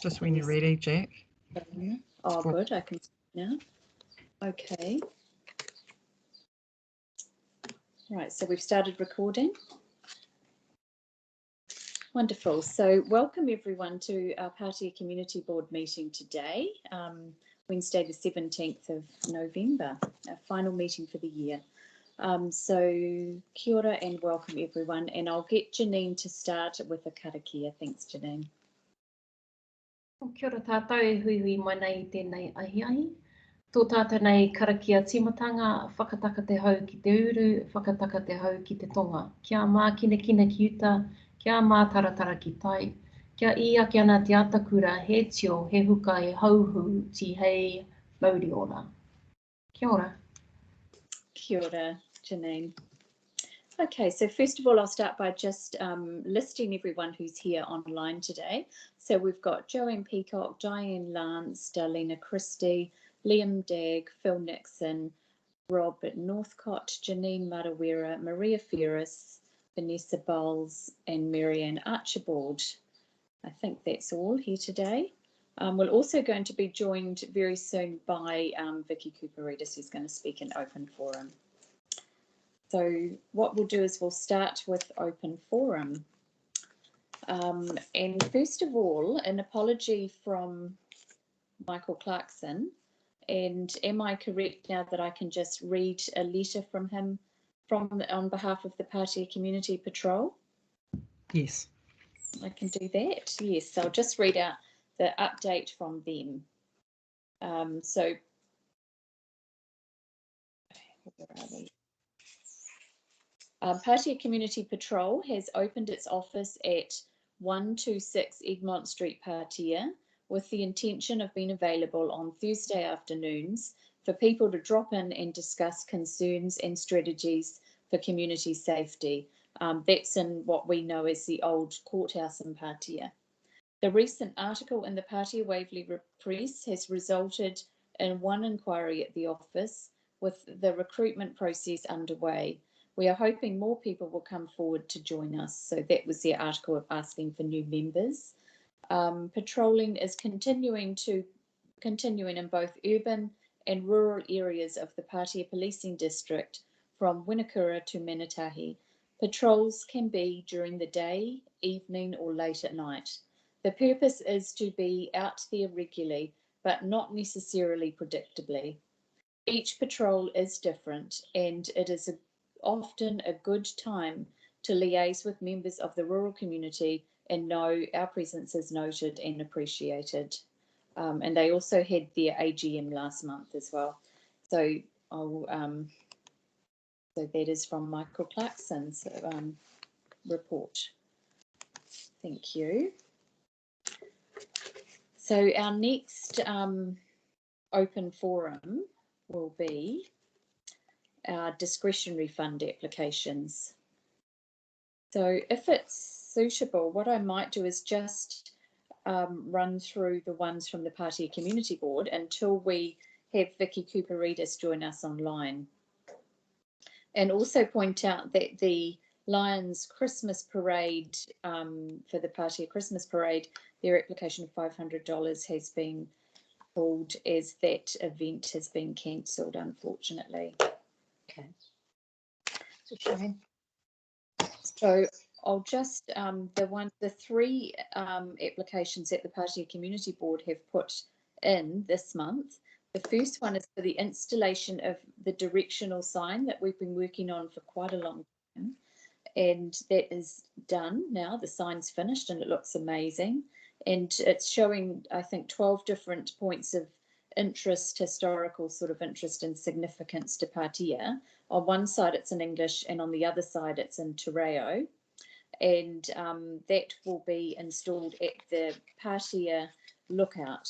Just when you're ready, Jacq. Oh, good. I can see now. Okay. Right, so we've started recording. Wonderful. So welcome everyone to our Pātea Community Board meeting today, Wednesday the 17th of November, our final meeting for the year. So kia ora and welcome everyone, and I'll get Janine to start with a karakia. Thanks, Janine. Kia ora tātou e hui hui mai nei i tēnei ahiahi. Tō tātou nei karakia timatanga, whakataka te hau ki te uru, whakataka te hau ki te tonga. Kia mā kina ki uta, kia mā taratara ki tai. Kia ia ki ana te atakura, he tio, he huka, he hauhu, ti hei mauri ora. Kia ora. Kia ora, Janine. Okay, so first of all, I'll start by just listing everyone who's here online today. So we've got Joanne, Peacock, Dianne, Lance, Darleena, Christie, Liam, Dagg, Phil Nixon, Rob at Northcott, Janine, Maruera, Maria Ferris, Vanessa Bowles, and Marianne Archibald. I think that's all here today. We're also going to be joined very soon by Vicky Cooperidis, who's going to speak in open forum. So what we'll do is we'll start with open forum. And first of all, an apology from Michael Clarkson. And am I correct now that I can just read a letter from him on behalf of the Pātea Community Patrol? Yes. I can do that. Yes, so I'll just read out the update from them. So where are we? Pātea Community Patrol has opened its office at 126 Egmont Street, Pātea, with the intention of being available on Thursday afternoons for people to drop in and discuss concerns and strategies for community safety. That's in what we know as the old courthouse in Pātea. The recent article in the Pātea Waverley Press has resulted in one inquiry at the office, with the recruitment process underway. We are hoping more people will come forward to join us. So that was the article of asking for new members. Patrolling is continuing in both urban and rural areas of the Pātea Policing District, from Winakura to Manatahi. Patrols can be during the day, evening, or late at night. The purpose is to be out there regularly, but not necessarily predictably. Each patrol is different, and it is often a good time to liaise with members of the rural community and know our presence is noted and appreciated. And they also had their AGM last month as well. So so that is from Michael Clarkson's report. Thank you. So our next open forum will be our discretionary fund applications. So if it's suitable, what I might do is just run through the ones from the Pātea Community Board until we have Vicky Cooperidis join us online. And also point out that the Lions Christmas Parade, for the Pātea Christmas Parade, their application of $500 has been pulled as that event has been cancelled, unfortunately. Okay. So I'll just the three applications that the Pātea Community Board have put in this month. The first one is for the installation of the directional sign that we've been working on for quite a long time, and that is done now. The sign's finished and it looks amazing, and it's showing, I think, 12 different points of interest, historical sort of interest and significance to Pātea. On one side it's in English and on the other side it's in Te Reo, and that will be installed at the Pātea lookout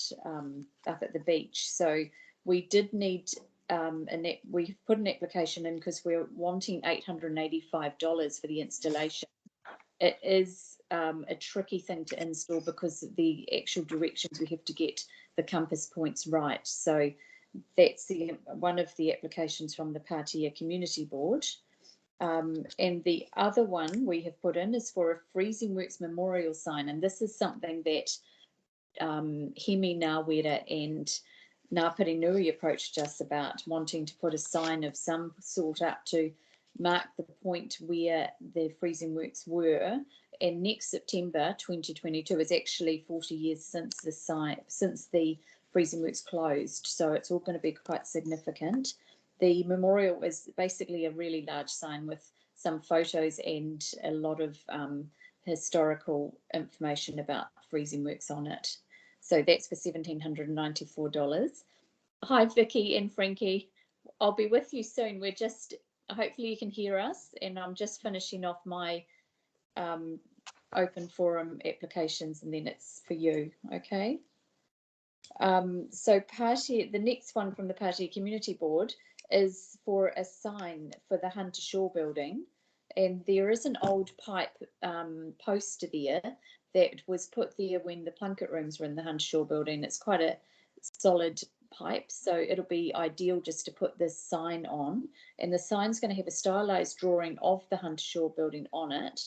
up at the beach. So we did need we put an application in because we're wanting $885 for the installation. It is a tricky thing to install because of the actual directions. We have to get the compass points right. So that's one of the applications from the Pātea Community Board. And the other one we have put in is for a Freezing Works memorial sign, and this is something that Hemi Ngāwera and Ngāpiri Nui approached us about wanting to put a sign of some sort up to mark the point where the freezing works were. And next September 2022 is actually 40 years since the freezing works closed. So it's all going to be quite significant. The memorial is basically a really large sign with some photos and a lot of historical information about freezing works on it. So that's for $1,794. Hi, Vicky and Frankie. I'll be with you soon. We're just, hopefully you can hear us, and I'm just finishing off my open forum applications, and then it's for you, okay? So Pātea, the next one from the Pātea Community Board is for a sign for the Hunter Shaw building, and there is an old pipe poster there that was put there when the Plunket rooms were in the Hunter Shaw building. It's quite a solid pipe, so it'll be ideal just to put this sign on, and the sign's going to have a stylized drawing of the Hunter Shaw building on it,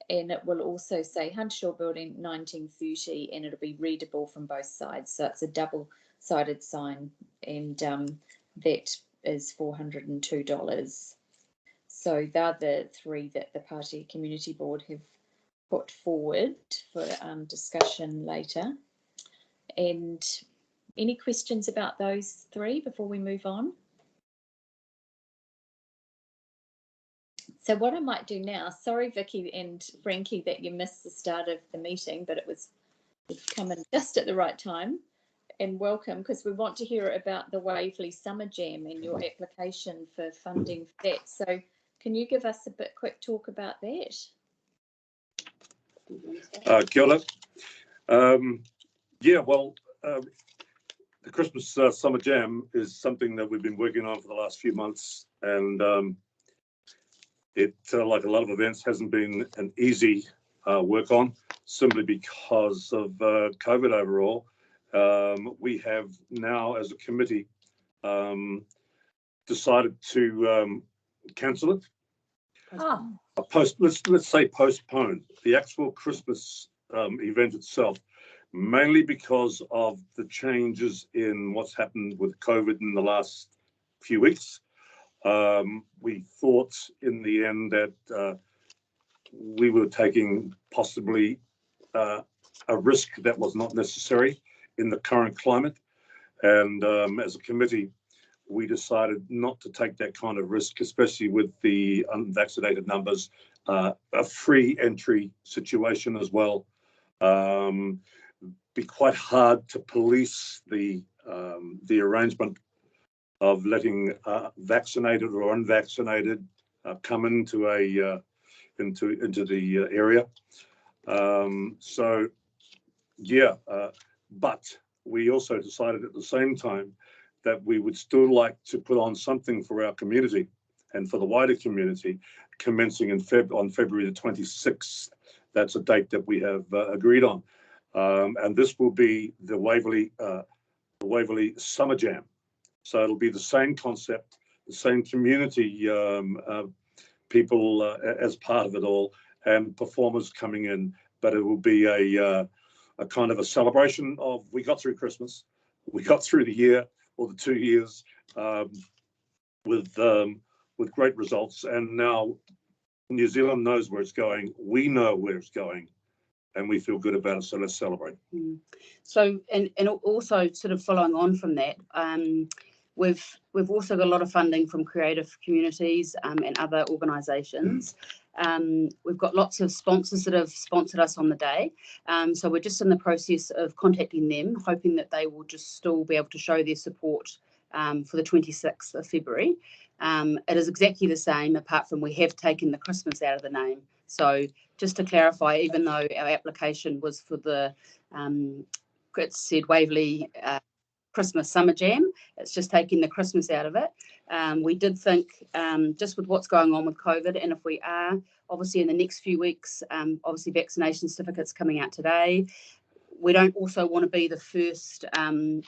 and it will also say Hunter Shaw building 1930, and it'll be readable from both sides. So it's a double-sided sign, and that is $402. So they're the three that the Pātea Community Board have put forward for discussion later. And any questions about those three before we move on? So what I might do now, sorry Vicky and Frankie that you missed the start of the meeting, but it's come in just at the right time, and welcome, because we want to hear about the Waverley Summer Jam and your application for funding for that. So can you give us a bit quick talk about that? Kia ora. Yeah, well, the Christmas Summer Jam is something that we've been working on for the last few months, and it, like a lot of events, hasn't been an easy work on, simply because of COVID overall. We have now, as a committee, decided to cancel it. Oh. Let's say postpone the actual Christmas event itself, mainly because of the changes in what's happened with COVID in the last few weeks. We thought in the end that we were taking possibly a risk that was not necessary in the current climate, and as a committee we decided not to take that kind of risk, especially with the unvaccinated numbers, a free entry situation as well. Be quite hard to police the arrangement of letting vaccinated or unvaccinated come into the area. So yeah, but we also decided at the same time that we would still like to put on something for our community and for the wider community, commencing on February the 26th. That's a date that we have agreed on, and this will be the Waverley Summer Jam. So it'll be the same concept, the same community people as part of it all, and performers coming in. But it will be a kind of a celebration of we got through Christmas, we got through the year or the 2 years with great results, and now New Zealand knows where it's going. We know where it's going, and we feel good about it. So let's celebrate. So, and also sort of following on from that, we've also got a lot of funding from creative communities and other organisations. We've got lots of sponsors that have sponsored us on the day. So we're just in the process of contacting them, hoping that they will just still be able to show their support for the 26th of February. It is exactly the same, apart from we have taken the Christmas out of the name. So just to clarify, even though our application was for the, it said Waverley Christmas Summer Jam, it's just taking the Christmas out of it. We did think, just with what's going on with COVID, and if we are obviously in the next few weeks, obviously vaccination certificates coming out today, we don't also want to be the first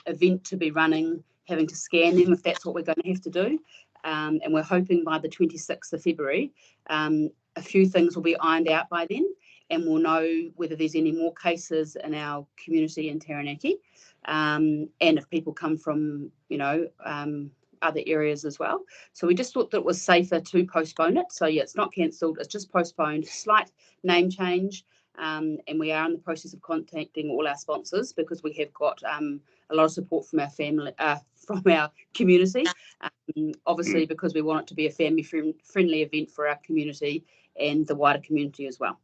event to be running, having to scan them if that's what we're going to have to do. And we're hoping by the 26th of February, a few things will be ironed out by then. and we'll know whether there's any more cases in our community in Taranaki, and if people come from, other areas as well. So we just thought that it was safer to postpone it. So yeah, it's not cancelled, it's just postponed, slight name change. And we are in the process of contacting all our sponsors because we have got a lot of support from our family, from our community. Obviously, because we want it to be a family-friendly event for our community and the wider community as well.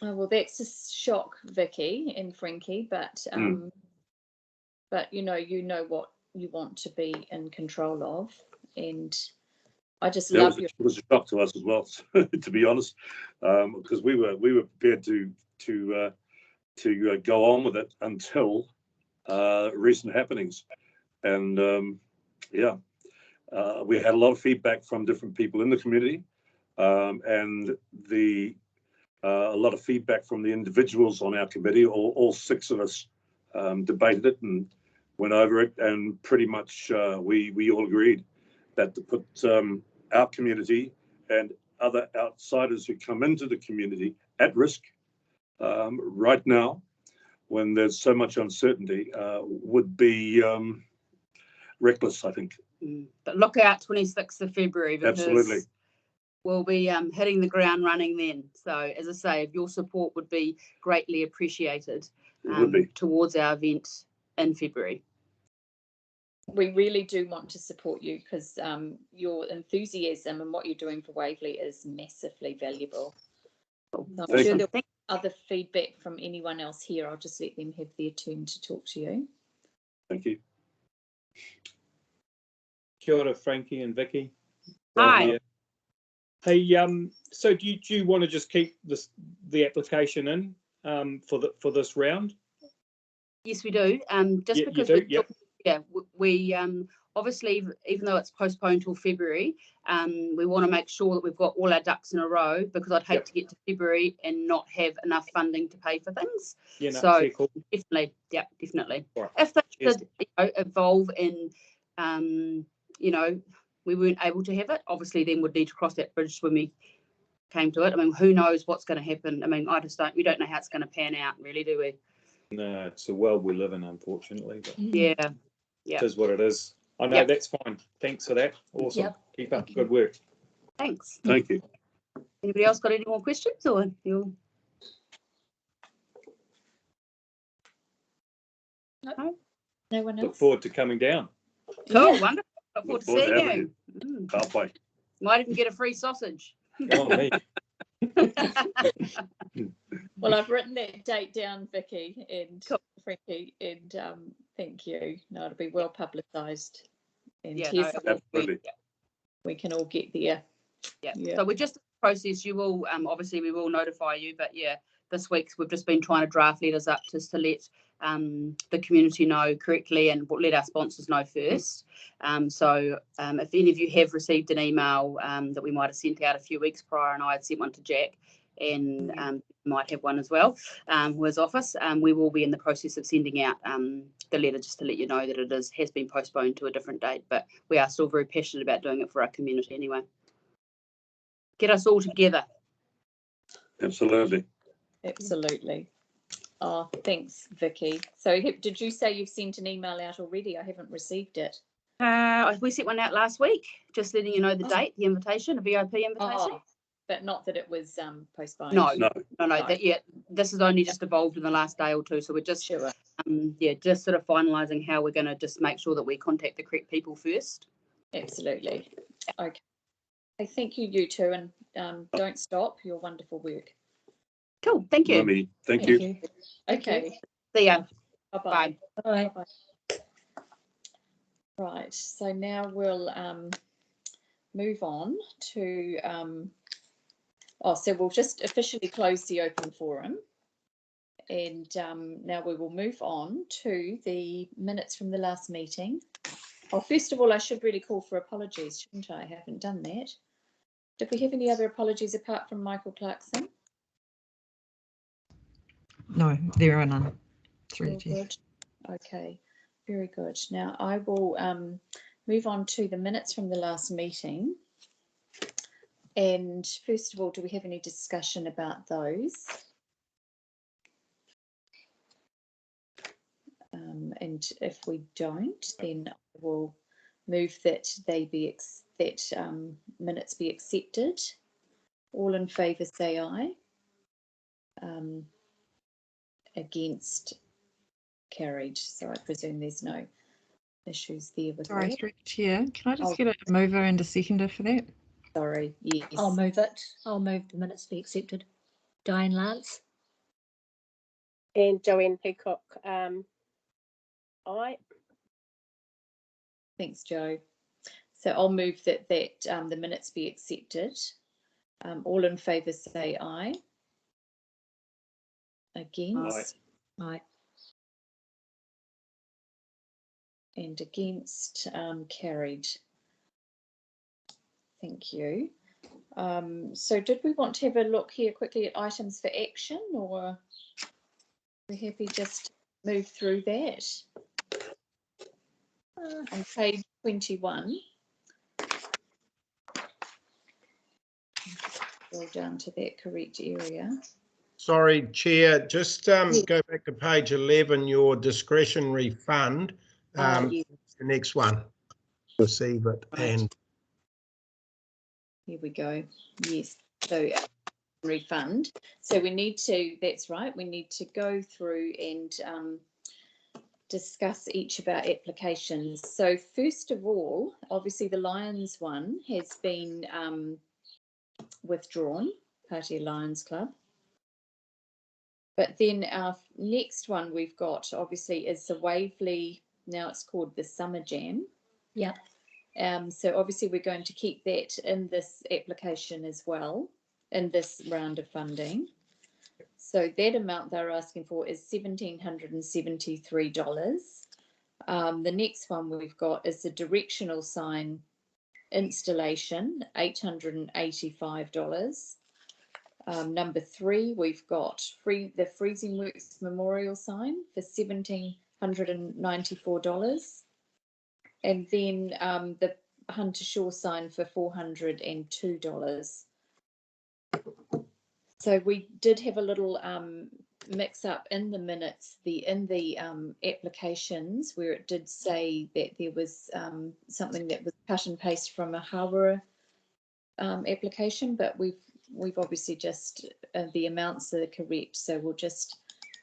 Oh, well, that's a shock, Vicky and Frankie, but you know what you want to be in control of, and I just love it was a shock to us as well, to be honest, because we were prepared to go on with it until recent happenings, and we had a lot of feedback from different people in the community, and a lot of feedback from the individuals on our committee. All 6 of us debated it and went over it, and pretty much we all agreed that to put our community and other outsiders who come into the community at risk right now, when there's so much uncertainty, would be reckless, I think. But look out 26th of February, because absolutely, we'll be hitting the ground running then. So as I say, your support would be greatly appreciated towards our event in February. We really do want to support you, because your enthusiasm and what you're doing for Waverley is massively valuable. So I'm sure there'll be other feedback from anyone else here. I'll just let them have their turn to talk to you. Thank you. Kia ora, Frankie and Vicky. Hi. Hey, so do you want to just keep the application in for this round? Yes, we do. Just because we obviously, even though it's postponed till February, we want to make sure that we've got all our ducks in a row, because I'd hate to get to February and not have enough funding to pay for things. Yeah, no, so cool. definitely. Right. If they did evolve and we weren't able to have it, obviously then we'd need to cross that bridge when we came to it. I mean, who knows what's going to happen? I mean, we don't know how it's going to pan out, really, do we? No, it's the world we live in, unfortunately. But yeah. It is what it is. I know, that's fine. Thanks for that. Awesome. Keep up good work. Thanks. Thank you. Anybody else got any more questions, or you? No one else? Look forward to coming down. Cool, wonderful. Look forward to seeing you. Halfway. Might even get a free sausage. Oh, me. Well, I've written that date down, Vicky and Frankie, and thank you. No, it'll be well publicised. And absolutely. We can all get there. Yeah. So we're just in the process. You will obviously we will notify you, but this week we've just been trying to draft letters up just to let the community know correctly and let our sponsors know first. So if any of you have received an email that we might have sent out a few weeks prior, and I had sent one to Jacq, and might have one as well, his office, we will be in the process of sending out the letter just to let you know that it has been postponed to a different date, but we are still very passionate about doing it for our community anyway. Get us all together. Absolutely. Oh, thanks, Vicky. So did you say you've sent an email out already? I haven't received it. We sent one out last week, just letting you know the date, the invitation, a VIP invitation. But not that it was postponed. No. This has only just evolved in the last day or two, so we're just just sort of finalising how we're going to just make sure that we contact the correct people first. Absolutely. Okay. Thank you, you two, and don't stop your wonderful work. Cool. Thank you. Thank you. Okay. See ya. Bye-bye. Bye. Right. So now we'll move on to so we'll just officially close the open forum, and now we will move on to the minutes from the last meeting. Oh, first of all, I should really call for apologies, shouldn't I? I haven't done that. Did we have any other apologies apart from Michael Clarkson? No, there are none. Good. Okay, very good. Now I will move on to the minutes from the last meeting. And first of all, do we have any discussion about those? And if we don't, then I will move that minutes be accepted. All in favour say aye. Against, carried. So I presume there's no issues there with Sorry, that. through the chair. Can I just Oh. get a mover and a seconder for that? Sorry, yes. I'll move it. I'll move the minutes be accepted. Dianne Lance. And Joanne Peacock, aye. Thanks, Joe. So I'll move that the minutes be accepted. All in favour say aye. Against? Aye. And against, carried. Thank you. So did we want to have a look here quickly at items for action, or are we happy just move through that? On page 21. Go down to that correct area. Sorry, Chair, just go back to page 11, your discretionary fund. Yes. The next one, receive it. Right. And Here we go. Yes. So refund. So we need to, that's right, we need to go through and discuss each of our applications. So first of all, obviously the Lions one has been withdrawn, Pātea Lions Club. But then our next one we've got obviously is the Waverley, now it's called the Summer Jam. Yep. So obviously we're going to keep that in this application as well, in this round of funding. So that amount they're asking for is $1,773. The next one we've got is the directional sign installation, $885. Number 3, we've got the Freezing Works Memorial sign for $1,794. And then the Hunter Shaw sign for $402. So we did have a little mix up in the minutes, in the applications, where it did say that there was something that was cut and paste from a Maruera application, but we've obviously just the amounts are correct, so we'll just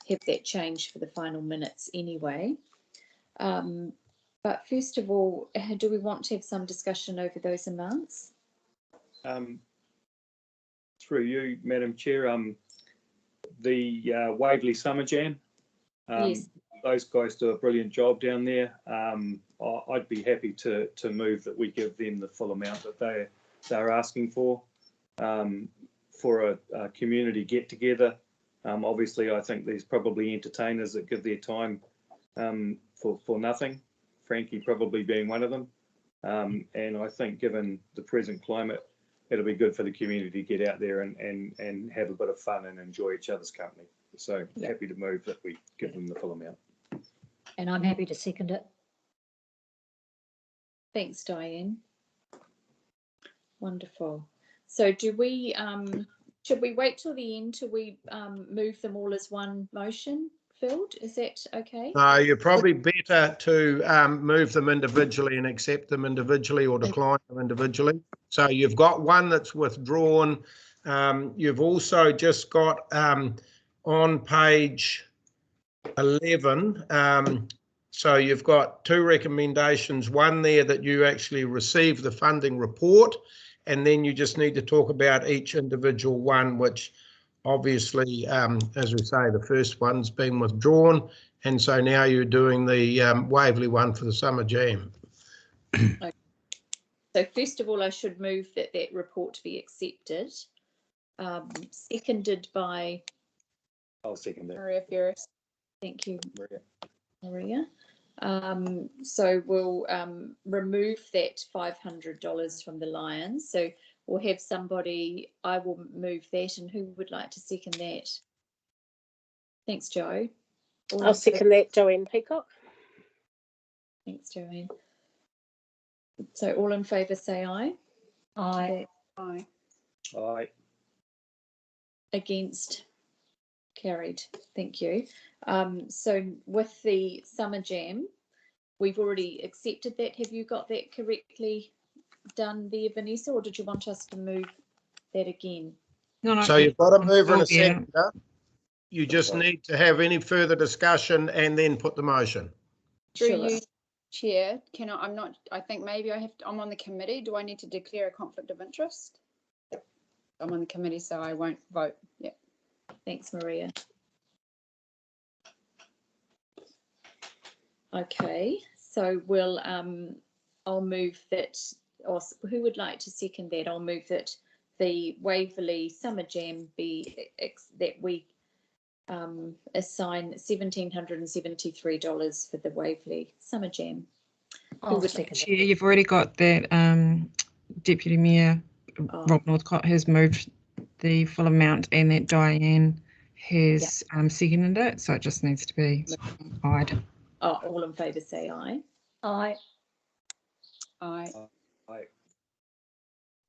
have that changed for the final minutes anyway. But first of all, do we want to have some discussion over those amounts? Through you, Madam Chair, the Waverley Summer Jam, Yes. those guys do a brilliant job down there. I'd be happy to move that we give them the full amount that they're asking for a community get together. Obviously, I think there's probably entertainers that give their time for nothing. Frankie probably being one of them. And I think given the present climate, it'll be good for the community to get out there and have a bit of fun and enjoy each other's company. So happy to move that we give them the full amount. And I'm happy to second it. Thanks, Dianne. Wonderful. So do we should we wait till the end till we move them all as one motion filled? Is that okay? no, you're probably better to move them individually and accept them individually or decline them individually. So you've got one that's withdrawn. You've also just got on page 11, so you've got 2 recommendations, one there that you actually receive the funding report, and then you just need to talk about each individual one, which obviously, as we say, the first one's been withdrawn, and so now you're doing the Waverley one for the Summer Jam. Okay. So first of all, I should move that report be accepted. Seconded by I'll second that. Maruera Ferris. Thank you, Maria. Maria. So we'll remove that $500 from the Lions. So we'll have somebody, I will move that, and who would like to second that? Thanks, Joe. I'll second that, Joanne Peacock. Thanks, Joanne. So all in favour say aye. Aye. Aye. Aye. Against? Carried. Thank you. So with the summer jam, we've already accepted that. Have you got that correctly done there, Vanessa, or did you want us to move that again? No, So you've got a mover and a Oh, yeah. seconder. You just need to have any further discussion and then put the motion. Through Sure. you, Chair, I think maybe I'm on the committee. Do I need to declare a conflict of interest? I'm on the committee, so I won't vote. Yeah. Thanks, Maria. Okay, so we'll I'll move that, or who would like to second that? I'll move that the Waverley Summer Jam be that we assign $1,773 for the Waverley Summer Jam. I'll would second Chair, it. you've already got that. Deputy Mayor Rob Northcott has moved the full amount, and that Dianne has seconded it, so it just needs to be aye. Oh, all in favour say aye. Aye. Aye. Aye.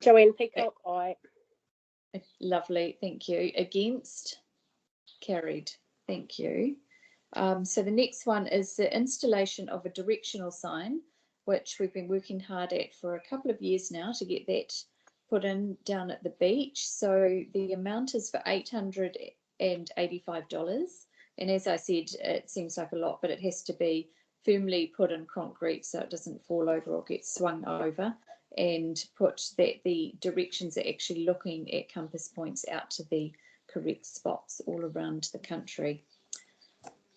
Joanne Peacock, aye. Lovely, thank you. Against? Carried, thank you. So the next one is the installation of a directional sign, which we've been working hard at for a couple of years now to get that put in down at the beach. So the amount is for $885. And as I said, it seems like a lot, but it has to be firmly put in concrete so it doesn't fall over or get swung over, and put that the directions are actually looking at compass points out to the correct spots all around the country.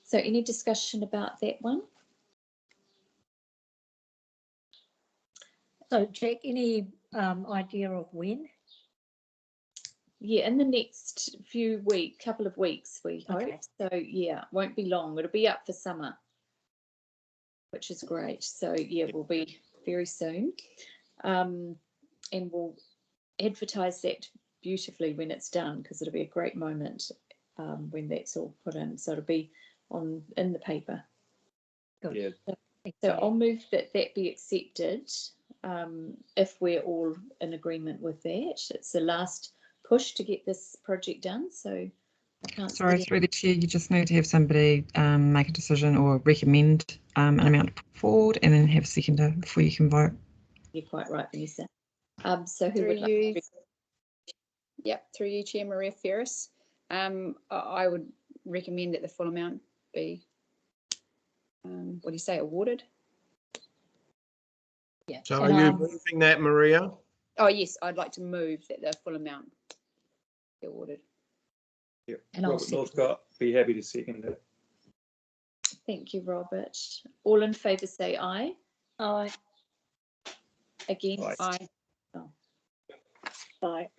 So any discussion about that one? So Jacq, any idea of when? Yeah, in the next couple of weeks, we hope. Okay. So yeah, won't be long. It'll be up for summer, which is great. So yeah, we'll be very soon. And we'll advertise that beautifully when it's done, because it'll be a great moment when that's all put in. So it'll be in the paper. Good. Yeah. So I'll move that be accepted, if we're all in agreement with that. It's the last push to get this project done, so I can't Sorry, see through the chair, you just need to have somebody make a decision or recommend an amount to put forward, and then have a seconder before you can vote. You're quite right, Vanessa. So who Through would like you. to? Yep. Through you, Chair Maria Ferris. I would recommend that the full amount be, what do you say, awarded? Yeah. So And are you moving that, Maria? Oh yes, I'd like to move that the full amount be awarded. Yep. And I'll Robert second Northcott, be happy to second it. Thank you, Robert. All in favour say aye. Aye. Against? Aye. Aye.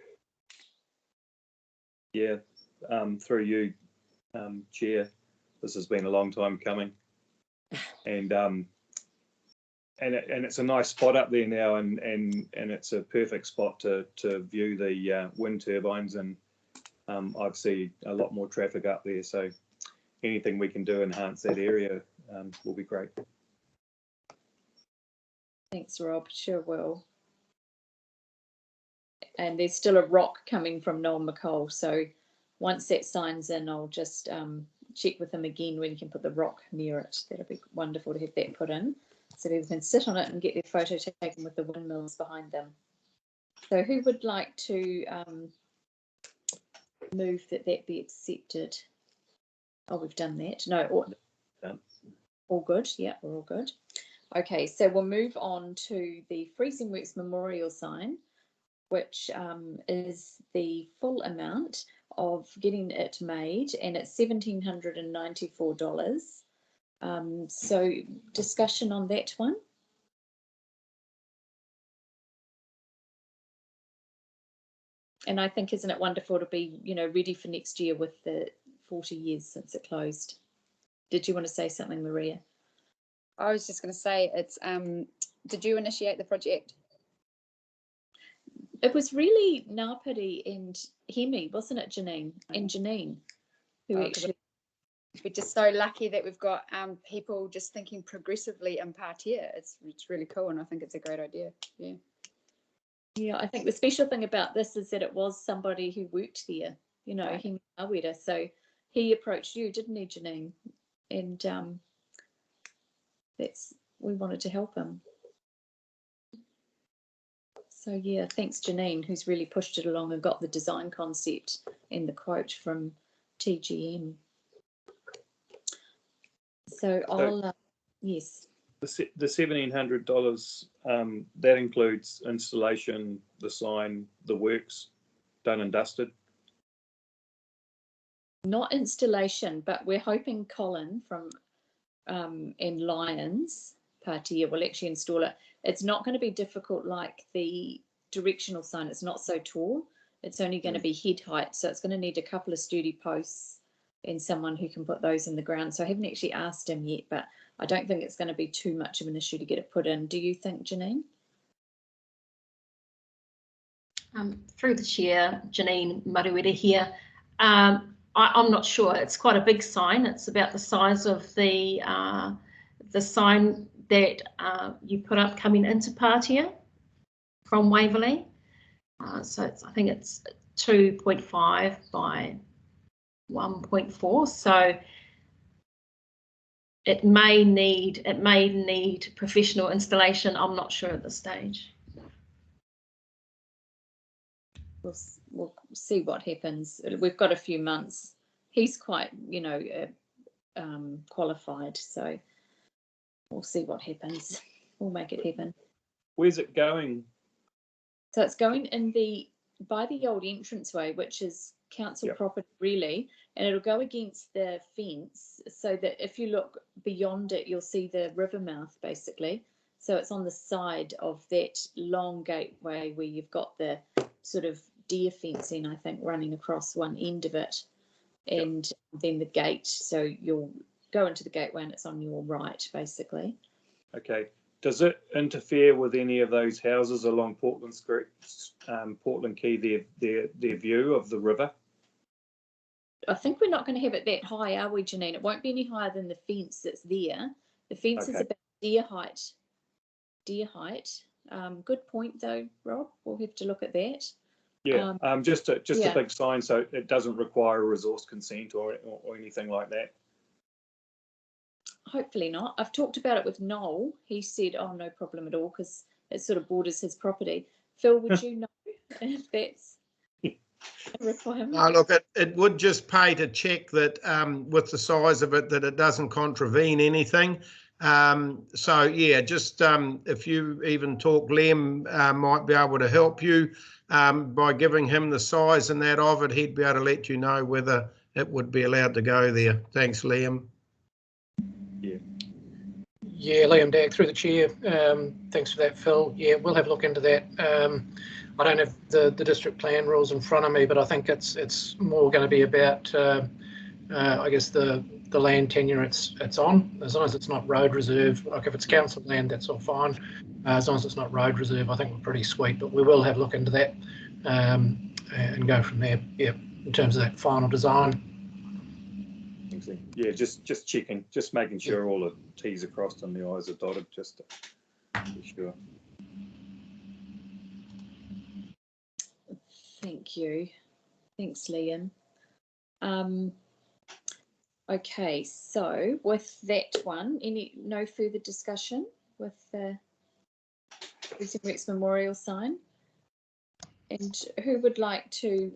Yeah, through you, Chair, this has been a long time coming, and it's a nice spot up there now, and it's a perfect spot to view the wind turbines, and I've seen a lot more traffic up there, so anything we can do to enhance that area will be great. Thanks, Rob. Sure will. And there's still a rock coming from Noel McColl, so once that sign's in, I'll just check with him again when you can put the rock near it. That'll be wonderful to have that put in, so people can sit on it and get their photo taken with the windmills behind them. So who would like to move that be accepted? Oh, we've done that. No, all good. Yeah, we're all good. Okay, so we'll move on to the Freezing Works Memorial sign, which is the full amount of getting it made, and it's $1,794. So discussion on that one. And I think, isn't it wonderful to be, ready for next year with the 40 years since it closed? Did you want to say something, Maria? I was just going to say, it's did you initiate the project? It was really Ngāpiri and Hemi, wasn't it, Janine? And Janine, who actually. We're just so lucky that we've got people just thinking progressively in Pātea. It's really cool, and I think it's a great idea. Yeah. Yeah, I think the special thing about this is that it was somebody who worked there, you know, Right. he knew Maruera, so he approached you, didn't he, Janine? And we wanted to help him. So yeah, thanks Janine, who's really pushed it along and got the design concept and the quote from TGM. So I'll, yes. The $1,700, that includes installation, the sign, the works, done and dusted. Not installation, but we're hoping Colin from and Lions Pātea will actually install it. It's not going to be difficult like the directional sign. It's not so tall. It's only going to be head height, so it's going to need a couple of sturdy posts and someone who can put those in the ground. So I haven't actually asked him yet, but I don't think it's going to be too much of an issue to get it put in. Do you think, Janine? Through the chair, Janine, Maruera here. I'm not sure. It's quite a big sign. It's about the size of the sign that you put up coming into Pātea from Waverley. So I think it's 2.5 by 1.4. So it may need professional installation. I'm not sure at this stage. We'll see what happens. We've got a few months. He's quite, you know, qualified, so we'll see what happens. We'll make it happen. Where's it going? So it's going in by the old entranceway, which is council property really, and it'll go against the fence so that if you look beyond it, you'll see the river mouth basically. So it's on the side of that long gateway where you've got the sort of deer fencing, I think, running across one end of it, and then the gate. So you'll go into the gateway and it's on your right, basically. Okay. Does it interfere with any of those houses along Portland Street, Portland Quay, their view of the river? I think we're not going to have it that high, are we, Janine? It won't be any higher than the fence that's there. The fence is about deer height. Deer height. Good point, though, Rob. We'll have to look at that. Yeah, just a big sign, so it doesn't require a resource consent or anything like that. Hopefully not. I've talked about it with Noel. He said, "Oh, no problem at all," because it sort of borders his property. Phil, would you know if that's a requirement? No, look, it would just pay to check that with the size of it that it doesn't contravene anything. So yeah, just if you even talk, Liam might be able to help you by giving him the size and that of it. He'd be able to let you know whether it would be allowed to go there. Thanks, Liam. Yeah, Liam Dagg through the chair. Thanks for that, Phil. Yeah, we'll have a look into that. I don't have the district plan rules in front of me, but I think it's more going to be about, I guess, the land tenure it's on. As long as it's not road reserve, like if it's council land, that's all fine. As long as it's not road reserve, I think we're pretty sweet. But we will have a look into that and go from there. Yeah, in terms of that final design. Yeah, just checking, just making sure all the T's are crossed and the I's are dotted, just to be sure. Thank you. Thanks, Liam. Okay, so with that one, no further discussion with the Rex Memorial sign? And who would like to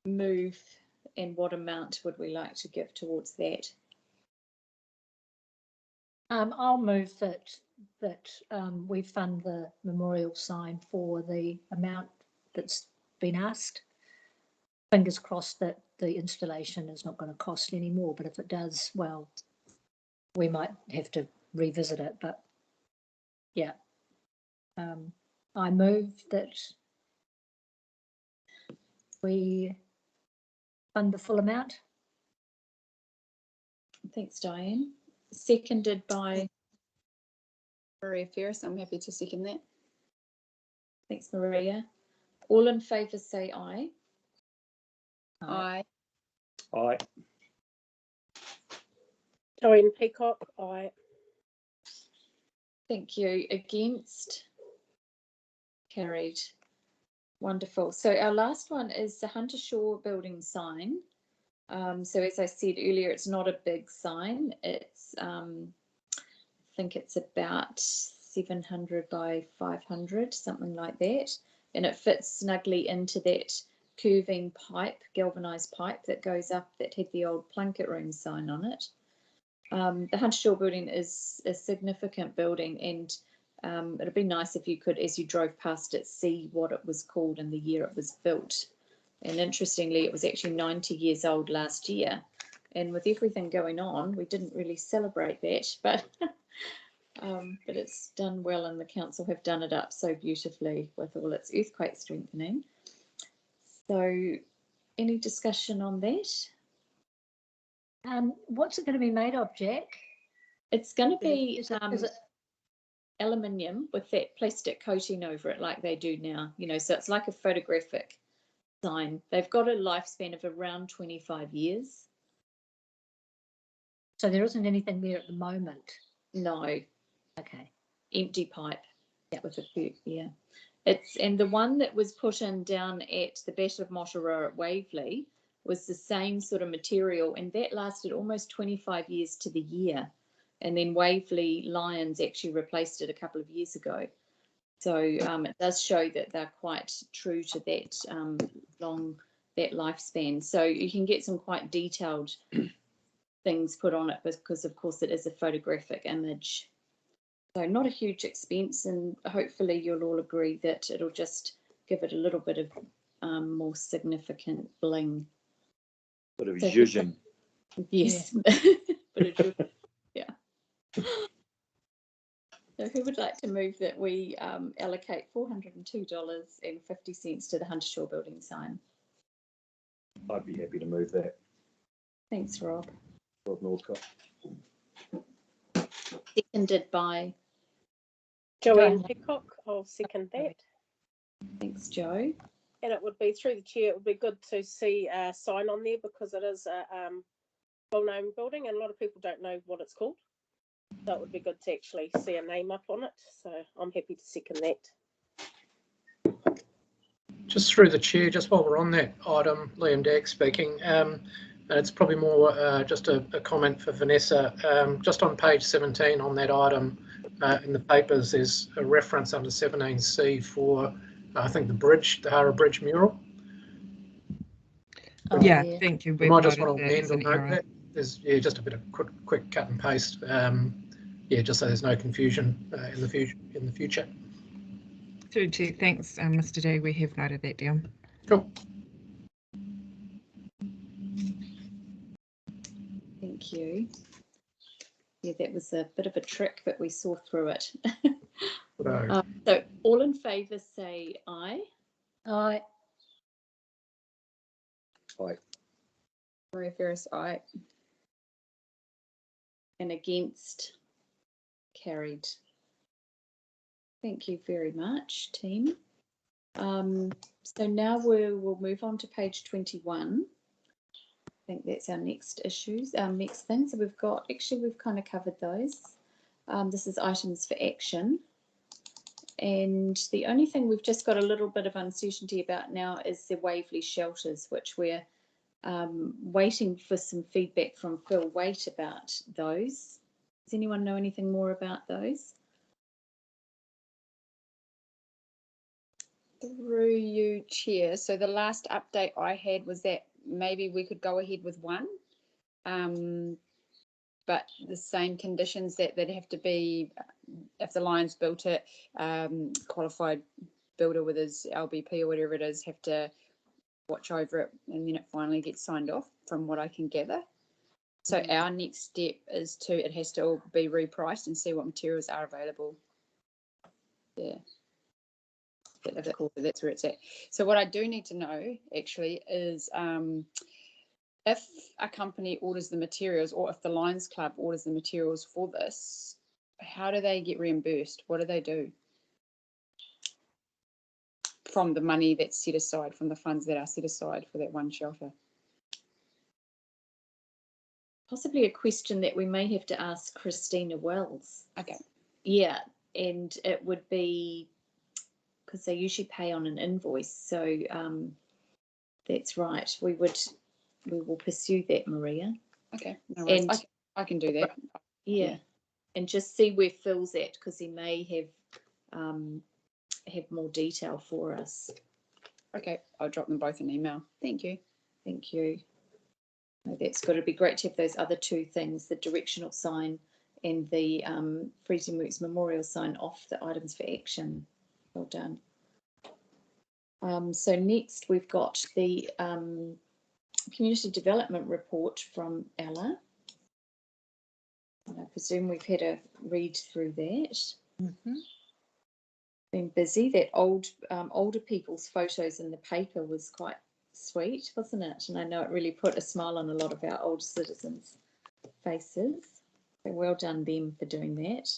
move, and what amount would we like to give towards that? I'll move that we fund the memorial sign for the amount that's been asked. Fingers crossed that the installation is not going to cost any more, but if it does, well, we might have to revisit it. But yeah, I move that we fund the full amount. Thanks, Dianne. Seconded by Maria Ferris. I'm happy to second that. Thanks, Maria. All in favour say aye. Aye. Aye. Joanne Peacock, aye. Thank you. Against? Carried. Wonderful. So our last one is the Hunter Shaw building sign. So as I said earlier, it's not a big sign. It's I think it's about 700 by 500, something like that, and it fits snugly into that curving pipe, galvanized pipe that goes up that had the old Plunkett Room sign on it. The Hunter Shaw building is a significant building, and it'd be nice if you could, as you drove past it, see what it was called and the year it was built. And interestingly, it was actually 90 years old last year. And with everything going on, we didn't really celebrate that, but it's done well, and the council have done it up so beautifully with all its earthquake strengthening. So any discussion on that? What's it going to be made of, Jacq? It's going to be Is it aluminium with that plastic coating over it like they do now, you know, so it's like a photographic sign. They've got a lifespan of around 25 years. So there isn't anything there at the moment? No. Okay. Empty pipe. Yeah. With a yeah. And the one that was put in down at the Battle of Maruera at Waverley was the same sort of material, and that lasted almost 25 years to the year. And then Waverley Lions actually replaced it a couple of years ago. So it does show that they're quite true to that that lifespan. So you can get some quite detailed things put on it because, of course, it is a photographic image. So not a huge expense, and hopefully you'll all agree that it'll just give it a little bit of more significant bling. Bit of So zhuzhing. Yes. Bit of yeah. So who would like to move that we allocate $402.50 to the Hunter Shaw building sign? I'd be happy to move that. Thanks, Rob. Rob Northcott. Seconded by Joanne Peacock. I'll second that. Thanks, Joe. And it would be through the chair. It would be good to see a sign on there because it is a well-known building, and a lot of people don't know what it's called. So it would be good to actually see a name up on it. So I'm happy to second that. Just through the chair, just while we're on that item, Liam Dagg speaking. It's probably more just a comment for Vanessa. Just on page 17 on that item in the papers, there's a reference under 17C for, I think, the bridge, the Hara Bridge mural. Yeah, thank you. We might just want to amend or note that. There's just a bit of quick cut and paste. Just so there's no confusion in the future. Through to thanks, Mr. Day. We have noted that down. Cool. Thank you. Yeah, that was a bit of a trick, but we saw through it. So all in favour say aye. Aye. Aye. Maria Ferris, aye. And against? Carried. Thank you very much, team. So now we'll move on to page 21. I think that's our next issues, our next thing. So we've kind of covered those. This is items for action. And the only thing we've just got a little bit of uncertainty about now is the Waverley shelters, which we're waiting for some feedback from Phil Waite about those. Does anyone know anything more about those? Through you, Chair. So the last update I had was that maybe we could go ahead with one, but the same conditions that have to be, if the Lions built it, qualified builder with his LBP or whatever it is, have to watch over it, and then it finally gets signed off, from what I can gather. So our next step is it has to all be repriced and see what materials are available. Yeah. That's where it's at. So what I do need to know actually is if a company orders the materials, or if the Lions Club orders the materials for this, how do they get reimbursed? What do they do from the money that's set aside, from the funds that are set aside for that one shelter? Possibly a question that we may have to ask Christina Wells. Okay. Yeah, and it would be because they usually pay on an invoice. So that's right. We will pursue that, Maria. Okay, no worries. And I can do that. yeah, and just see where Phil's at, because he may have more detail for us. Okay, I'll drop them both an email. Thank you. Thank you. No, that's got to be great to have those other two things, the directional sign and the Freedom Works Memorial sign off the items for action. Well done. So next we've got the community development report from Ella. And I presume we've had a read through that. Been busy. That older people's photos in the paper was quite sweet, wasn't it? And I know it really put a smile on a lot of our older citizens' faces. So well done them for doing that.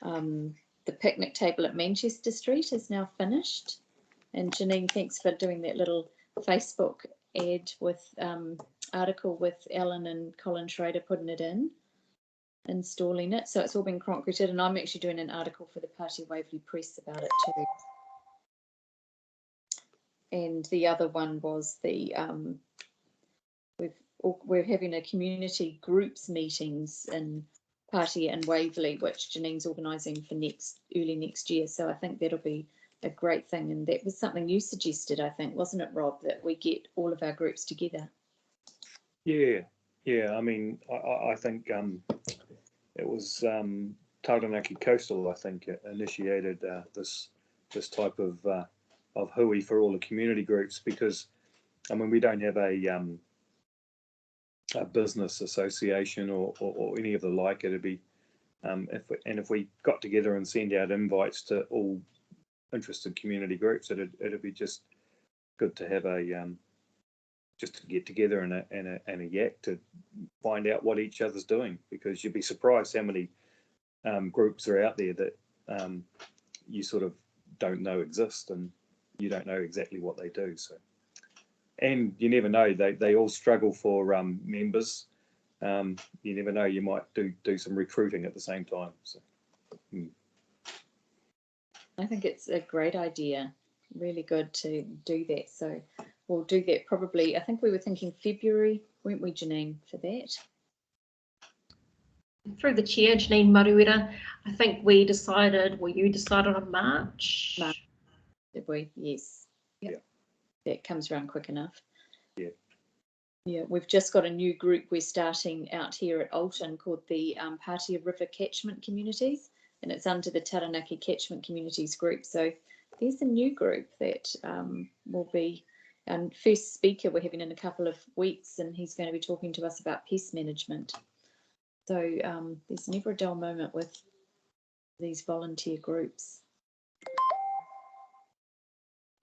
The picnic table at Manchester Street is now finished. And Janine, thanks for doing that little Facebook ad with article with Ellen and Colin Schrader putting it in, installing it. So it's all been concreted, and I'm actually doing an article for the Pātea Waverley Press about it too. And the other one was the we're having a community groups meetings in Pātea and Waverley, which Janine's organising for early next year. So I think that'll be a great thing. And that was something you suggested, I think, wasn't it, Rob, that we get all of our groups together? Yeah. I mean, I think it was Taranaki Coastal, I think, initiated this type of hui for all the community groups, because I mean, we don't have a business association or any of the like. It'd be if we got together and send out invites to all interested community groups, it'd be just good to have a just to get together and a yak to find out what each other's doing, because you'd be surprised how many groups are out there that you sort of don't know exist, and you don't know exactly what they do. So, and you never know, they all struggle for members. You never know, you might do some recruiting at the same time. So I think it's a great idea, really good to do that. So we'll do that probably, I think we were thinking February, weren't we, Janine, for that? Through the chair, Janine Maruera, I think we decided, well, you decided on March. Did we? Yes. Yeah. That comes around quick enough. Yeah. Yeah, we've just got a new group we're starting out here at Alton called the Pātea River Catchment Communities, and it's under the Taranaki Catchment Communities group. So there's a new group that will be, and first speaker we're having in a couple of weeks, and he's going to be talking to us about pest management. So there's never a dull moment with these volunteer groups.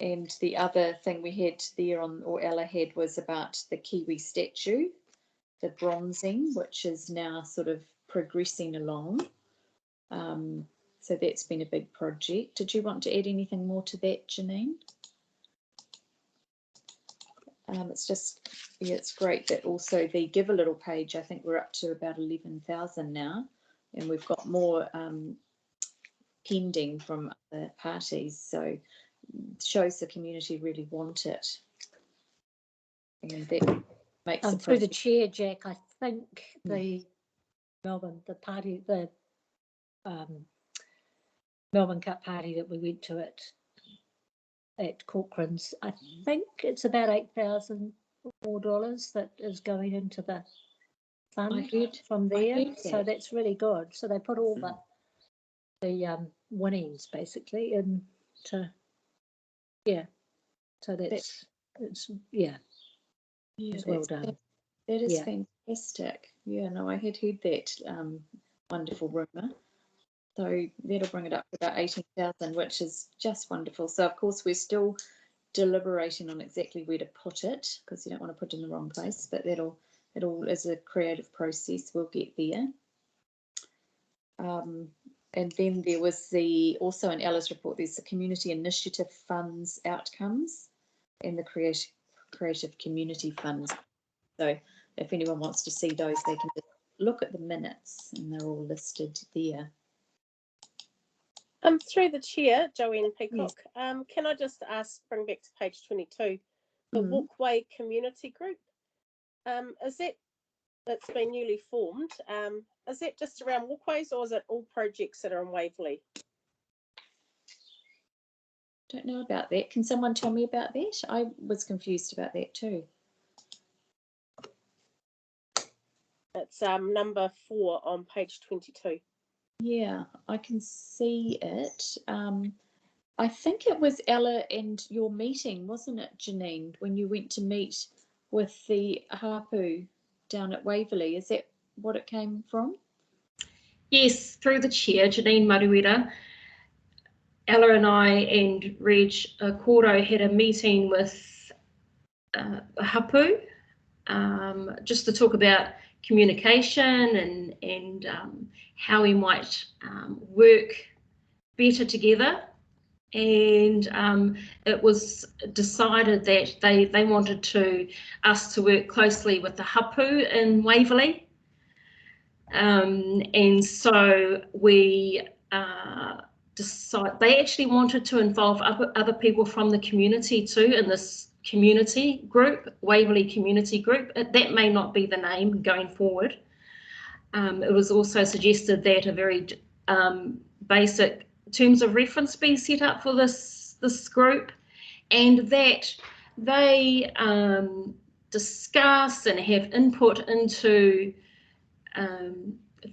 And the other thing we had there or Ella had, was about the Kiwi statue, the bronzing, which is now sort of progressing along. So that's been a big project. Did you want to add anything more to that, Janine? It's just, yeah, it's great that also the Give a Little page, I think we're up to about 11,000 now, and we've got more pending from other parties. So shows the community really want it, and that makes it through the chair, Jacq, I think the Melbourne Cup party that we went to at Corcoran's, I think it's about $8,000 more that is going into the fund from there. So that's really good. So they put all the winnings basically into. Yeah, so it's well done. That is fantastic. Yeah, no, I had heard that wonderful rumour. So that'll bring it up to about 18,000, which is just wonderful. So of course we're still deliberating on exactly where to put it, because you don't want to put it in the wrong place. But it all is a creative process. We'll get there. And then there was also in Ella's report, there's the community initiative funds outcomes and the creative community funds. So if anyone wants to see those, they can just look at the minutes, and they're all listed there. Through the chair, Joanne Peacock, Yes. can I just bring back to page 22, the Mm. Walkway Community Group? Is that, it's been newly formed, is that just around walkways or is it all projects that are in Waverley? Don't know about that. Can someone tell me about that? I was confused about that too. It's number 4 on page 22. Yeah, I can see it. I think it was Ella and your meeting, wasn't it, Janine, when you went to meet with the hapu down at Waverley? Is that what it came from? Yes, through the chair, Janine Maruera, Ella and I and Reg Koro had a meeting with hapu just to talk about communication and how we might work better together. And it was decided that they wanted us to work closely with the hapu in Waverley. And so we they actually wanted to involve other people from the community too in this community group, Waverley Community Group. That may not be the name going forward. It was also suggested that a very basic terms of reference be set up for this group, and that they discuss and have input into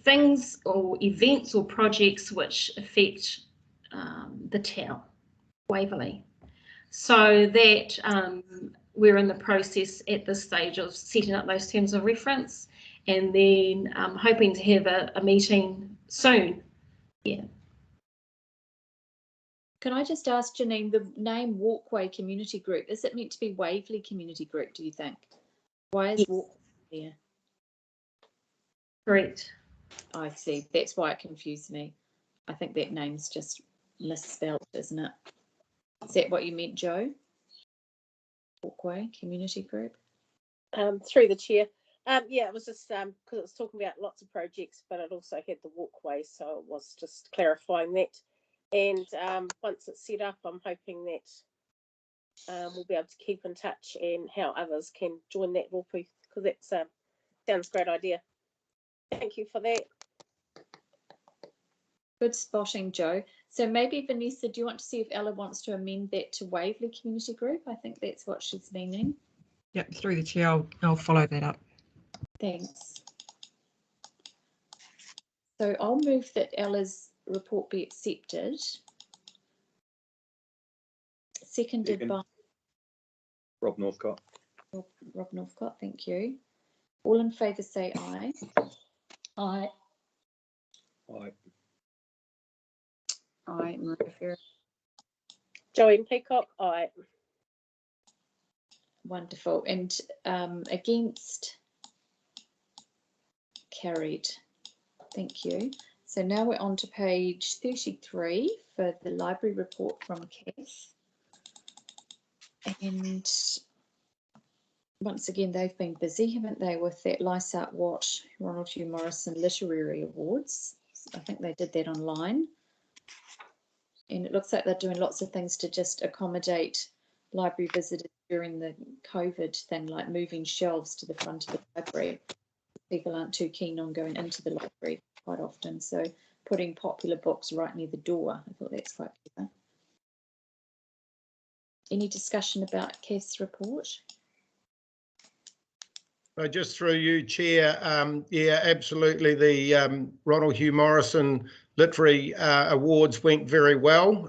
things or events or projects which affect the town, Waverley. So that we're in the process at this stage of setting up those terms of reference, and then hoping to have a meeting soon. Yeah. Can I just ask, Janine, the name Walkway Community Group, is it meant to be Waverley Community Group, do you think? Why is Yes. Walkway there? Correct. I see. That's why it confused me. I think that name's just misspelled, isn't it? Is that what you meant, Joe? Walkway Community Group? Through the chair. Yeah, it was just because it was talking about lots of projects, but it also had the walkway, so it was just clarifying that. And once it's set up, I'm hoping that we'll be able to keep in touch and how others can join that walkway, because that sounds a great idea. Thank you for that. Good spotting, Joe. So maybe, Vanessa, do you want to see if Ella wants to amend that to Waverley Community Group? I think that's what she's meaning. Yep, through the chair, I'll follow that up. Thanks. So I'll move that Ella's report be accepted. Seconded by Rob Northcott. Rob Northcott, thank you. All in favour say aye. Aye. Aye. Aye, Maruera Ferris. Joanne Peacock, aye. Wonderful. And against? Carried. Thank you. So now we're on to page 33 for the library report from Kath. And once again, they've been busy, haven't they, with that Lysart Watt Ronald Hugh Morrison Literary Awards. I think they did that online. And it looks like they're doing lots of things to just accommodate library visitors during the COVID thing, like moving shelves to the front of the library. People aren't too keen on going into the library quite often, so putting popular books right near the door. I thought that's quite clever. Any discussion about Kath's report? Just through you, Chair, yeah, absolutely. The Ronald Hugh Morrison Literary Awards went very well.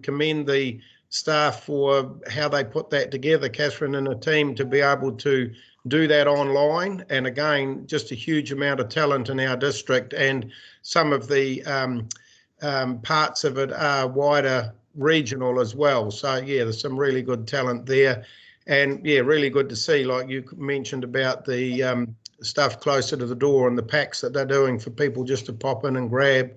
Commend the staff for how they put that together, Catherine and her team, to be able to do that online. And again, just a huge amount of talent in our district, and some of the parts of it are wider regional as well. So yeah, there's some really good talent there. And yeah, really good to see, like you mentioned about the stuff closer to the door and the packs that they're doing for people just to pop in and grab.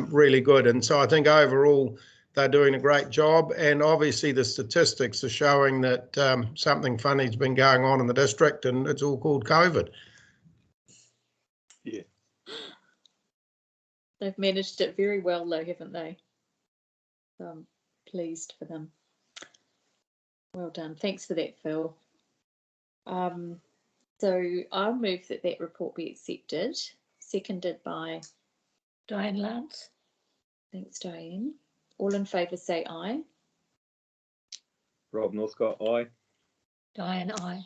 Really good. And so I think overall they're doing a great job. And obviously the statistics are showing that something funny's been going on in the district, and it's all called COVID. Yeah. They've managed it very well though, haven't they? So I'm pleased for them. Well done. Thanks for that, Phil. So I'll move that that report be accepted. Seconded by Dianne Lance. Thanks, Dianne. All in favour say aye. Rob Northcott, aye. Dianne, aye.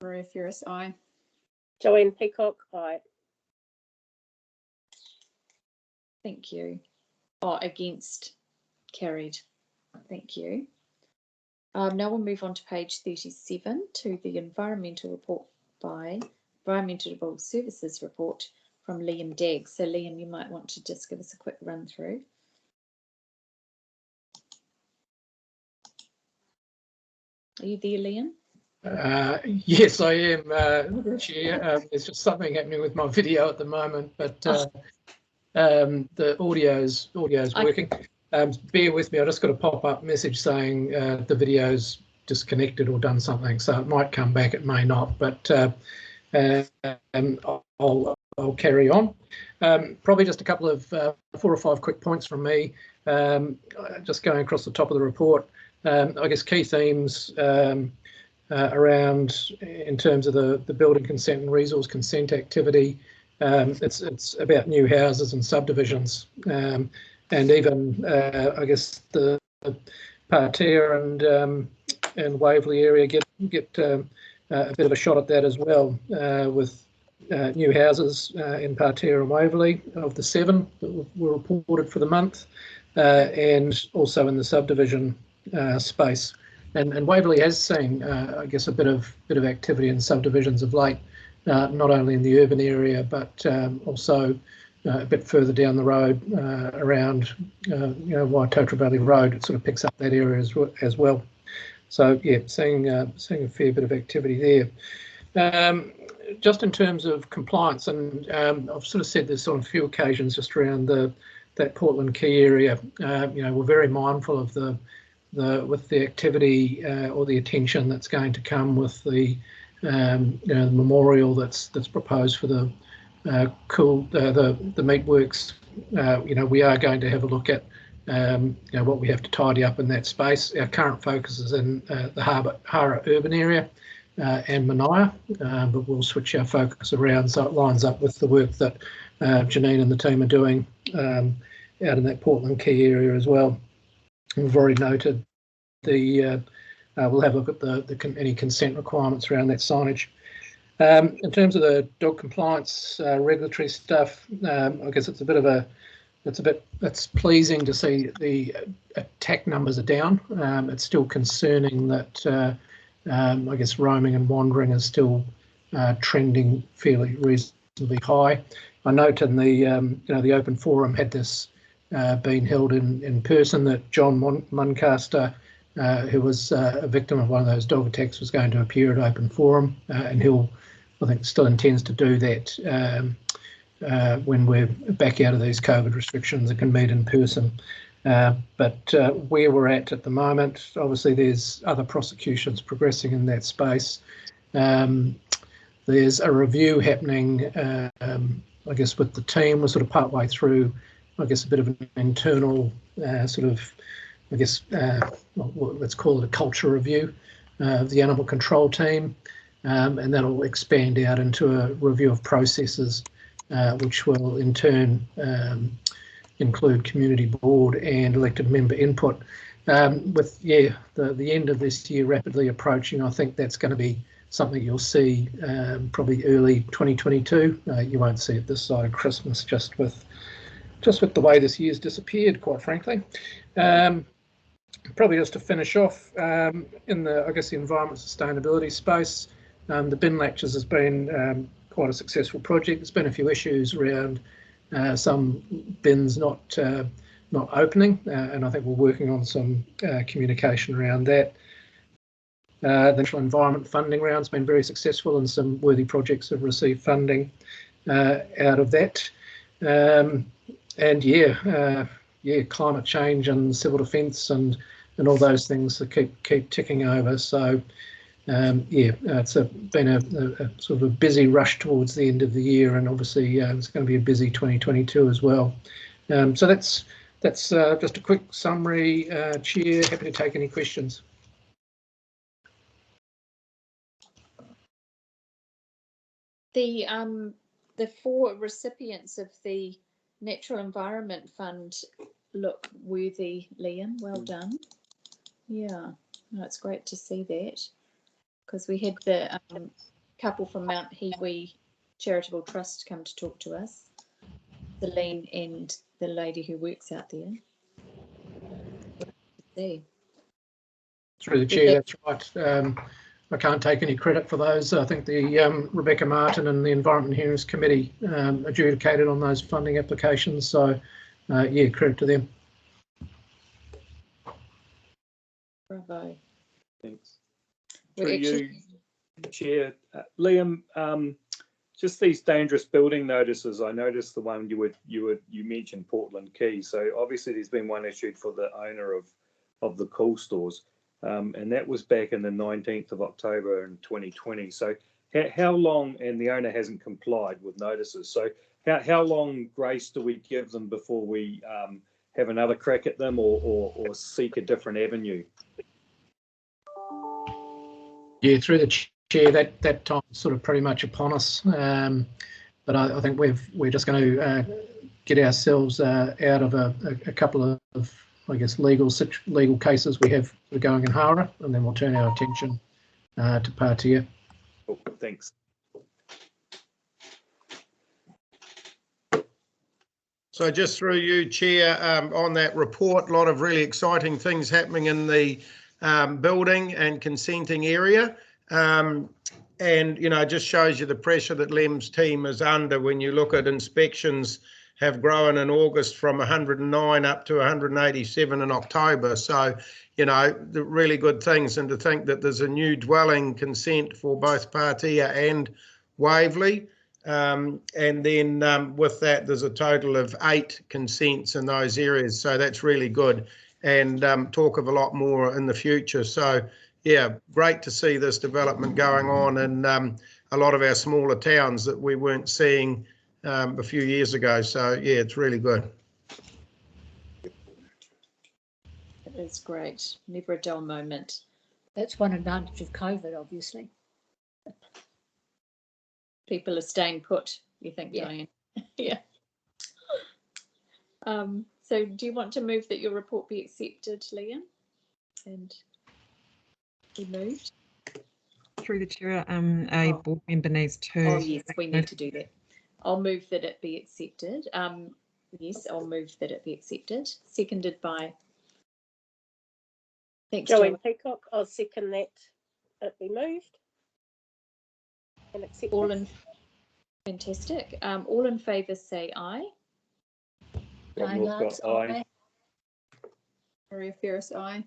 Maruera Ferris, aye. Joanne Peacock, aye. Thank you. Oh, against, carried. Thank you. Now we'll move on to page 37 to the environmental report by Environmental Services report from Liam Dagg. So Liam, you might want to just give us a quick run through. Are you there, Liam? Yes, I am, Chair. There's just something happening with my video at the moment, but the audio's working. Bear with me, I just got a pop-up message saying the video's disconnected or done something, so it might come back, it may not, but I'll carry on. Probably just a couple of 4 or 5 quick points from me, just going across the top of the report. I guess key themes around in terms of the building consent and resource consent activity. It's about new houses and subdivisions, and even I guess the Pātea and Waverley area get a bit of a shot at that as well, with new houses in Pātea and Waverley of the 7 that were reported for the month, and also in the subdivision space. And Waverley has seen, I guess, a bit of activity in subdivisions of late, not only in the urban area, but also a bit further down the road around, Waitotra Valley Road. It sort of picks up that area as well. So yeah, seeing a fair bit of activity there. Just in terms of compliance, and I've sort of said this on a few occasions, just around that Portland Quay area. We're very mindful of the activity or the attention that's going to come with the memorial that's proposed for the meatworks. We are going to have a look at what we have to tidy up in that space. Our current focus is in the Hara urban area and Manaia, but we'll switch our focus around so it lines up with the work that Janine and the team are doing out in that Portland Quay area as well. We've already noted we'll have a look at any consent requirements around that signage. In terms of the dog compliance regulatory stuff, I guess it's pleasing to see the attack numbers are down. It's still concerning that I guess roaming and wandering is still trending fairly reasonably high. I note in the open forum, had this been held in person, that John Muncaster, who was a victim of one of those dog attacks, was going to appear at open forum, and I think still intends to do that when we're back out of these COVID restrictions and can meet in person. But where we're at the moment, obviously there's other prosecutions progressing in that space. There's a review happening, I guess, with the team. We're sort of partway through, I guess, a bit of an internal let's call it a culture review of the animal control team, and that'll expand out into a review of processes, which will in turn include community board and elected member input. With the end of this year rapidly approaching, I think that's going to be something you'll see probably early 2022. You won't see it this side of Christmas, just with the way this year's disappeared, quite frankly. Probably just to finish off, in the environment sustainability space, the bin latches has been quite a successful project. There's been a few issues around some bins not opening, and I think we're working on some communication around that. The National Environment funding round's been very successful, and some worthy projects have received funding out of that. Climate change and civil defence and all those things that keep ticking over. So it's been a sort of a busy rush towards the end of the year, and obviously it's going to be a busy 2022 as well. So that's That's just a quick summary, Chair. Happy to take any questions. The 4 recipients of the Natural Environment Fund look worthy, Liam. Well done. Yeah, no, it's great to see that, because we had the couple from Mount Hiwi Charitable Trust come to talk to us, Celine and the lady who works out there. See. Through the Chair, that's right. I can't take any credit for those. I think the Rebecca Martin and the Environment Hearings Committee adjudicated on those funding applications. So, yeah, credit to them. Bravo. Thanks. Through you, Chair. Liam, just these dangerous building notices. I noticed the one you mentioned Portland Quay. So obviously there's been one issued for the owner of the cool stores. And that was back in the 19th of October in 2020. So how long, and the owner hasn't complied with notices, so how long grace do we give them before we have another crack at them or seek a different avenue? Yeah, through the Chair, that time is sort of pretty much upon us. But I think we're just going to get ourselves out of a couple of, I guess, legal cases we have going in Hara, and then we'll turn our attention to Pātea. Oh, thanks. So just through you, Chair, on that report, a lot of really exciting things happening in the building and consenting area. And, you know, it just shows you the pressure that Lem's team is under when you look at inspections have grown in August from 109 up to 187 in October. So, you know, the really good things. And to think that there's a new dwelling consent for both Pātea and Waverley. And then with that, there's a total of 8 consents in those areas. So that's really good. And talk of a lot more in the future. So, yeah, great to see this development going on in a lot of our smaller towns that we weren't seeing a few years ago. So, yeah, it's really good. It is great. Never a dull moment. That's one advantage of COVID, obviously. People are staying put, you think, Yeah. Dianne? Yeah. So do you want to move that your report be accepted, Liam? And be moved? Through the Chair, a board member needs to. Oh, yes, we need to do that. I'll move that it be accepted. Yes, I'll move that it be accepted. Seconded by. Thanks, Joanne Joanne. Peacock. I'll second that it be moved and accepted. All in. Fantastic. All in favour say aye. Northcott, aye. Maria Ferris, aye.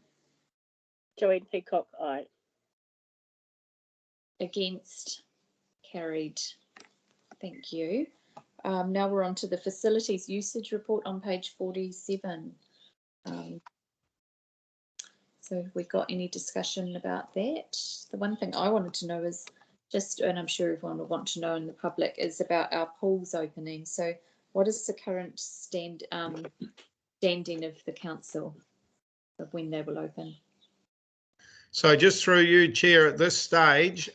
Joanne Peacock, aye. Against, carried. Thank you. Now we're on to the facilities usage report on page 47. So have we got any discussion about that? The one thing I wanted to know is just, and I'm sure everyone will want to know in the public, is about our pools opening. So what is the current standing of the council of when they will open? So just through you, Chair, at this stage,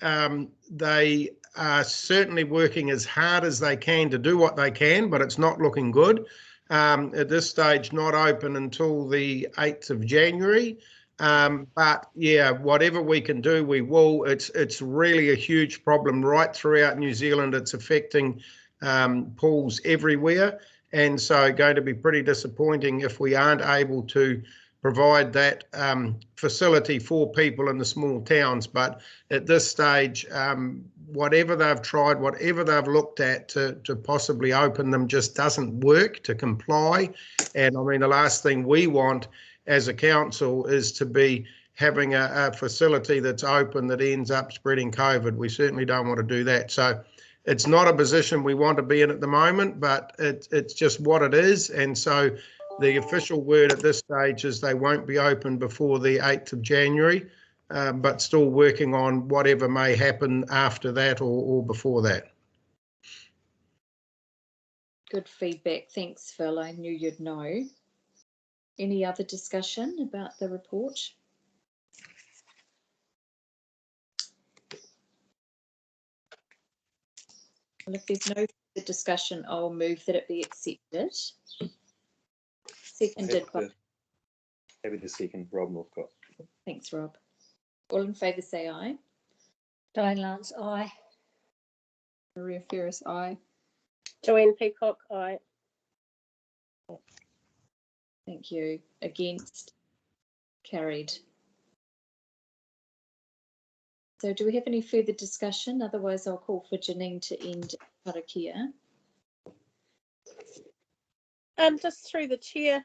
they are certainly working as hard as they can to do what they can, but it's not looking good. At this stage, not open until the 8th of January. But yeah, whatever we can do, we will. It's really a huge problem right throughout New Zealand. It's affecting pools everywhere. And so going to be pretty disappointing if we aren't able to provide that facility for people in the small towns. But at this stage, whatever they've tried, whatever they've looked at to possibly open them just doesn't work to comply. And I mean, the last thing we want as a council is to be having a facility that's open that ends up spreading COVID. We certainly don't want to do that. So it's not a position we want to be in at the moment, but it's just what it is. And so the official word at this stage is they won't be open before the 8th of January, but still working on whatever may happen after that or before that. Good feedback. Thanks, Phil. I knew you'd know. Any other discussion about the report? Well, if there's no further discussion, I'll move that it be accepted. Seconded by. Happy to second Rob Northcott. Thanks, Rob. All in favour say aye. Dianne Lance, aye. Maruera Ferris, aye. Joanne Peacock, aye. Thank you. Against? Carried. So do we have any further discussion? Otherwise, I'll call for Janine to end Pātea. Just through the chair,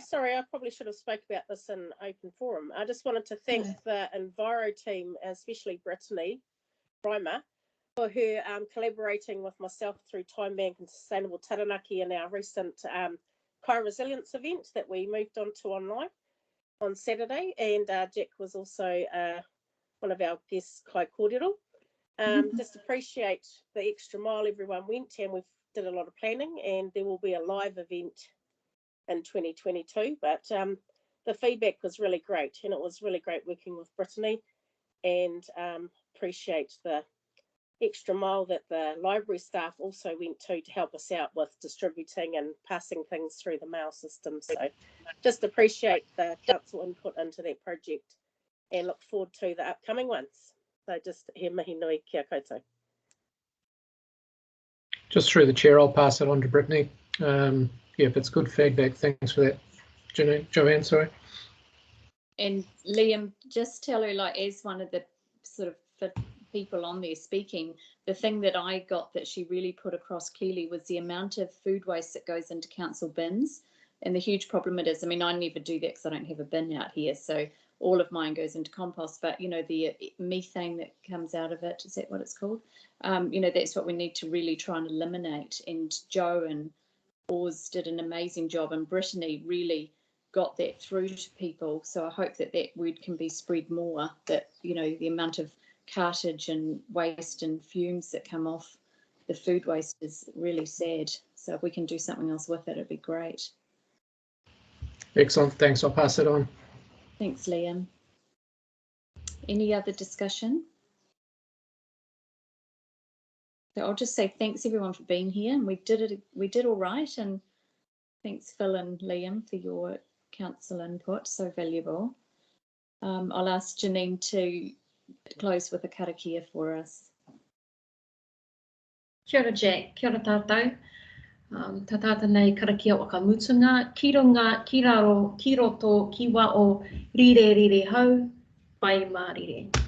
sorry, I probably should have spoke about this in open forum. I just wanted to thank the Enviro team, especially Brittany Reimer, for her collaborating with myself through Time Bank and Sustainable Taranaki in our recent Resilience event that we moved on to online on Saturday. And Jacq was also one of our guests, Kai Kōrero. Just appreciate the extra mile everyone went, and we've did a lot of planning, and there will be a live event in 2022, but the feedback was really great, and it was really great working with Brittany, and appreciate the extra mile that the library staff also went to help us out with distributing and passing things through the mail system. So just appreciate the council input into that project and look forward to the upcoming ones. So just he mihi nui kia koutou. Just through the chair, I'll pass it on to Brittany. Yeah, if it's good feedback, thanks for that. Joanne, sorry. And Liam, just tell her, like, as one of the sort of people on there speaking, the thing that I got that she really put across clearly was the amount of food waste that goes into council bins and the huge problem it is. I mean, I never do that because I don't have a bin out here, so all of mine goes into compost, but you know, the methane that comes out of it, is that what it's called? You know, that's what we need to really try and eliminate. And Joe and Oz did an amazing job, and Brittany really got that through to people. So I hope that that word can be spread more, that, you know, the amount of cartage and waste and fumes that come off the food waste is really sad. So if we can do something else with it, it'd be great. Excellent, thanks, I'll pass it on. Thanks, Liam. Any other discussion? So I'll just say thanks everyone for being here, and we did all right, and thanks Phil and Liam for your council input, so valuable. I'll ask Janine to close with a karakia for us. Kia ora Jacq, kia ora tātou. Tā tātou nei karakia o ka mutunga, ki runga, ki raro, ki roto, ki wao, rire rire hau, pai mā rire.